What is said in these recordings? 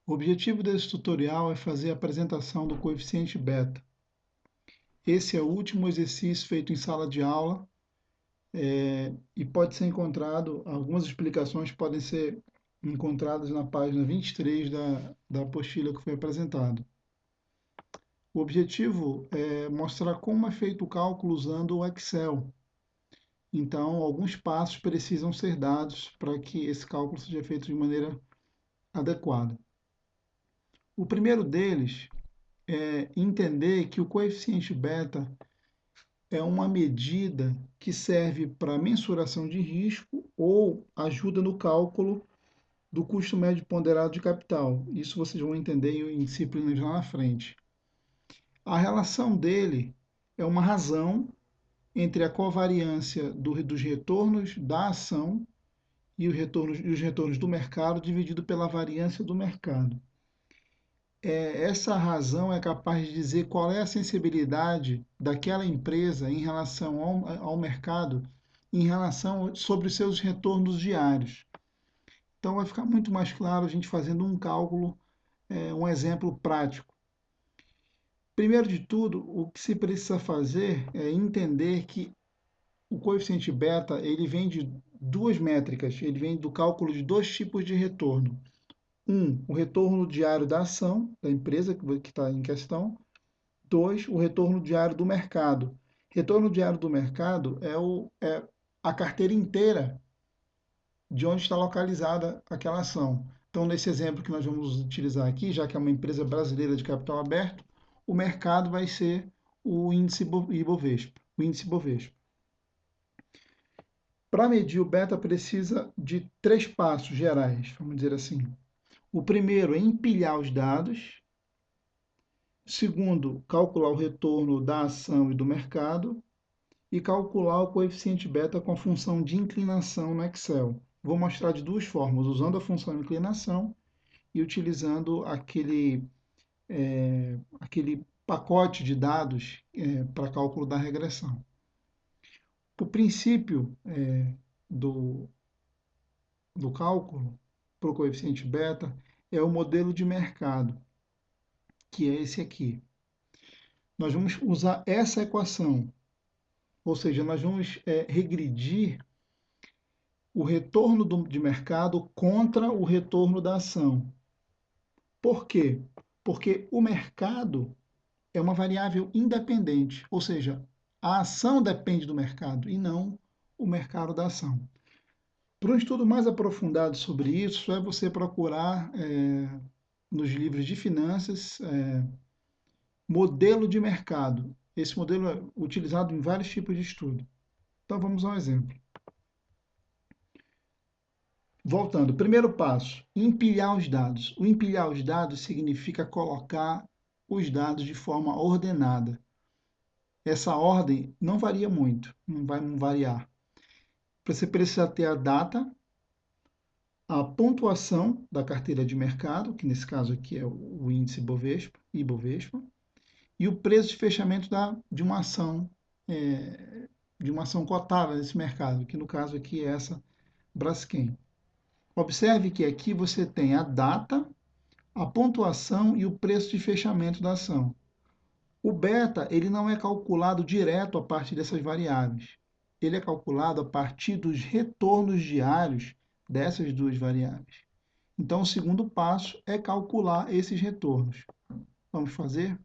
O objetivo desse tutorial é fazer a apresentação do coeficiente beta. Esse é o último exercício feito em sala de aula e pode ser encontrado, algumas explicações podem ser encontradas na página 23 da apostila que foi apresentado. O objetivo é mostrar como é feito o cálculo usando o Excel. Então, alguns passos precisam ser dados para que esse cálculo seja feito de maneira adequada. O primeiro deles é entender que o coeficiente beta é uma medida que serve para mensuração de risco ou ajuda no cálculo do custo médio ponderado de capital. Isso vocês vão entender em disciplinas lá na frente. A relação dele é uma razão entre a covariância dos retornos da ação e os retornos do mercado dividido pela variância do mercado. Essa razão é capaz de dizer qual é a sensibilidade daquela empresa em relação ao mercado, em relação sobre os seus retornos diários. Então vai ficar muito mais claro a gente fazendo um cálculo, um exemplo prático. Primeiro de tudo, o que se precisa fazer é entender que o coeficiente beta ele vem de duas métricas, ele vem do cálculo de dois tipos de retorno. O retorno diário da ação da empresa que está em questão. 2, o retorno diário do mercado. Retorno diário do mercado é a carteira inteira de onde está localizada aquela ação. Então, nesse exemplo que nós vamos utilizar aqui, já que é uma empresa brasileira de capital aberto, o mercado vai ser o índice Ibovespa, o índice Bovespa. Para medir o beta precisa de 3 passos gerais, vamos dizer assim. O primeiro é empilhar os dados. Segundo, calcular o retorno da ação e do mercado. E calcular o coeficiente beta com a função de inclinação no Excel. Vou mostrar de duas formas, usando a função de inclinação e utilizando aquele pacote de dados para cálculo da regressão. O princípio do, do cálculo para o coeficiente beta é o modelo de mercado, que é esse aqui. Nós vamos usar essa equação, ou seja, nós vamos regredir o retorno de mercado contra o retorno da ação. Por quê? Porque o mercado é uma variável independente, ou seja, a ação depende do mercado e não o mercado da ação. Para um estudo mais aprofundado sobre isso, é você procurar nos livros de finanças modelo de mercado. Esse modelo é utilizado em vários tipos de estudo. Então vamos a um exemplo. Voltando, primeiro passo, empilhar os dados. O empilhar os dados significa colocar os dados de forma ordenada. Essa ordem não varia muito, não vai variar. Você precisa ter a data, a pontuação da carteira de mercado, que nesse caso aqui é o índice Ibovespa, e o preço de fechamento de uma ação cotada nesse mercado, que no caso aqui é essa Braskem. Observe que aqui você tem a data, a pontuação e o preço de fechamento da ação. O beta ele não é calculado direto a partir dessas variáveis. Ele é calculado a partir dos retornos diários dessas duas variáveis. Então, o segundo passo é calcular esses retornos. Vamos fazer?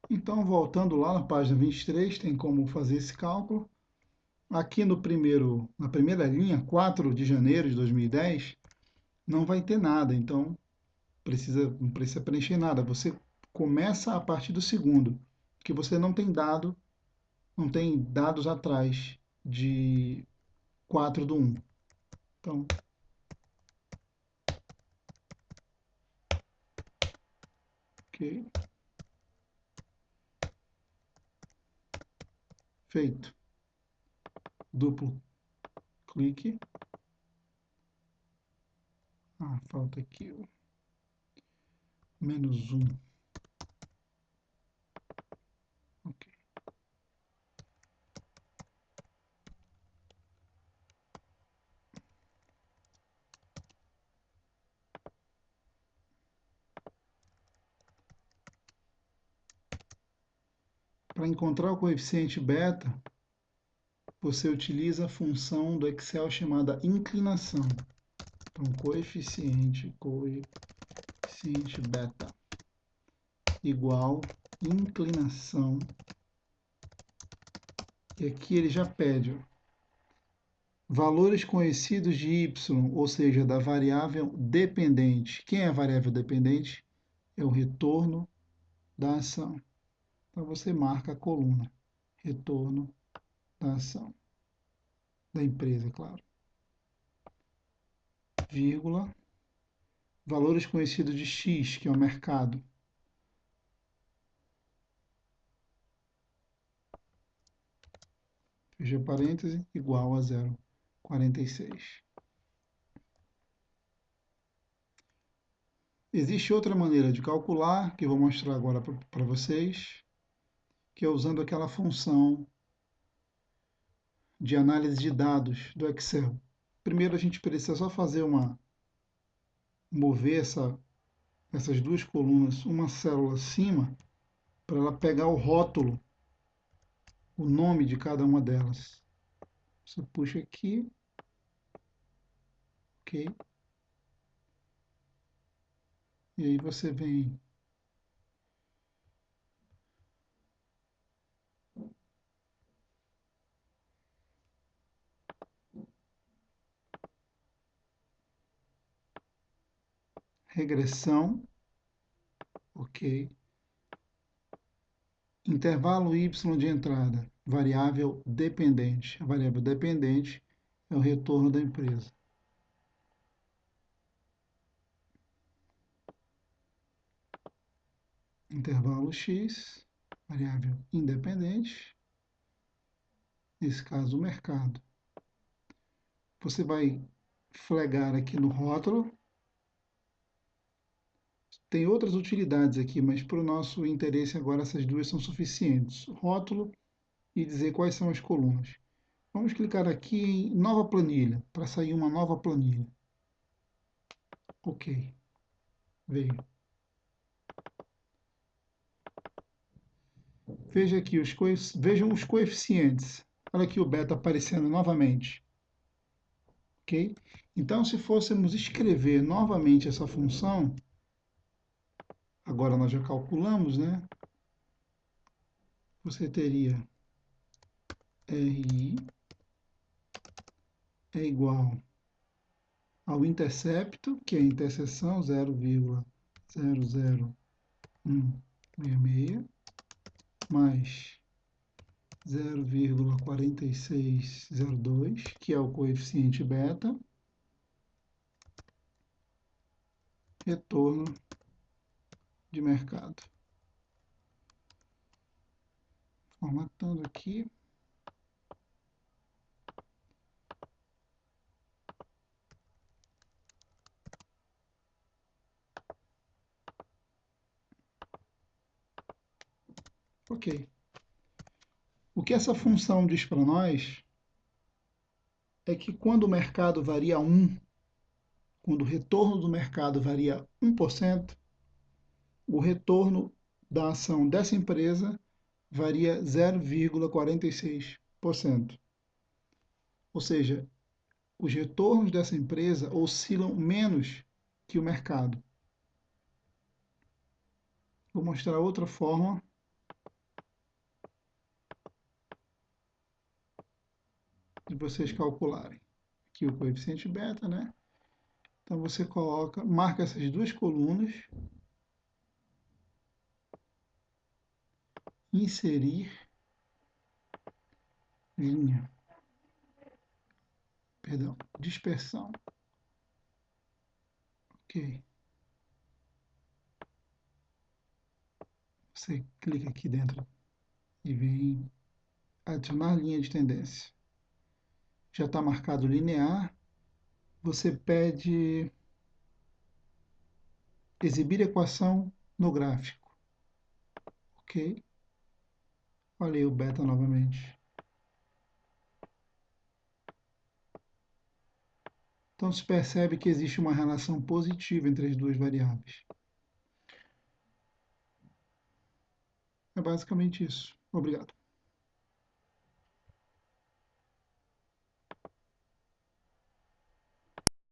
Então, voltando lá na página 23, tem como fazer esse cálculo. Aqui na primeira linha, 4 de janeiro de 2010, não vai ter nada, então não precisa preencher nada. Você começa a partir do segundo, que você não tem dados atrás de 4 do 1. Então, ok, feito. Duplo clique. Falta aqui o -1. Ok. Para encontrar o coeficiente beta, você utiliza a função do Excel chamada inclinação. Então, coeficiente beta igual inclinação. E aqui ele já pede valores conhecidos de y, ou seja, da variável dependente. Quem é a variável dependente? É o retorno da ação. Então você marca a coluna retorno da ação da empresa, claro. Vírgula, valores conhecidos de x, que é o mercado. Fecha parêntese, igual a 0,46. Existe outra maneira de calcular, que eu vou mostrar agora para vocês, que é usando aquela função de análise de dados do Excel. Primeiro a gente precisa só fazer mover essas duas colunas uma célula acima, para ela pegar o rótulo, o nome de cada uma delas. Você puxa aqui, ok? E aí você vem regressão, ok? Intervalo y de entrada, variável dependente. A variável dependente é o retorno da empresa. Intervalo x, variável independente, nesse caso o mercado. Você vai flagar aqui no rótulo. Tem outras utilidades aqui, mas para o nosso interesse agora essas duas são suficientes. Rótulo e dizer quais são as colunas. Vamos clicar aqui em nova planilha, para sair uma nova planilha. Ok, veio. Vejam os coeficientes. Olha aqui o beta aparecendo novamente. Ok? Então, se fôssemos escrever novamente essa função, agora nós já calculamos, né? Você teria RI é igual ao intercepto, que é a interseção 0,00166, mais 0,4602, que é o coeficiente beta, retorno de mercado. Formatando aqui. Ok. O que essa função diz para nós é que quando o mercado varia 1, quando o retorno do mercado varia 1%, o retorno da ação dessa empresa varia 0,46%. Ou seja, os retornos dessa empresa oscilam menos que o mercado. Vou mostrar outra forma de vocês calcularem. Aqui o coeficiente beta, né? Então você marca essas duas colunas inserir linha, perdão, dispersão. Ok. Você clica aqui dentro e vem adicionar linha de tendência. Já está marcado linear. Você pede exibir equação no gráfico. Ok. Olha aí o beta novamente. Então se percebe que existe uma relação positiva entre as duas variáveis. É basicamente isso. Obrigado.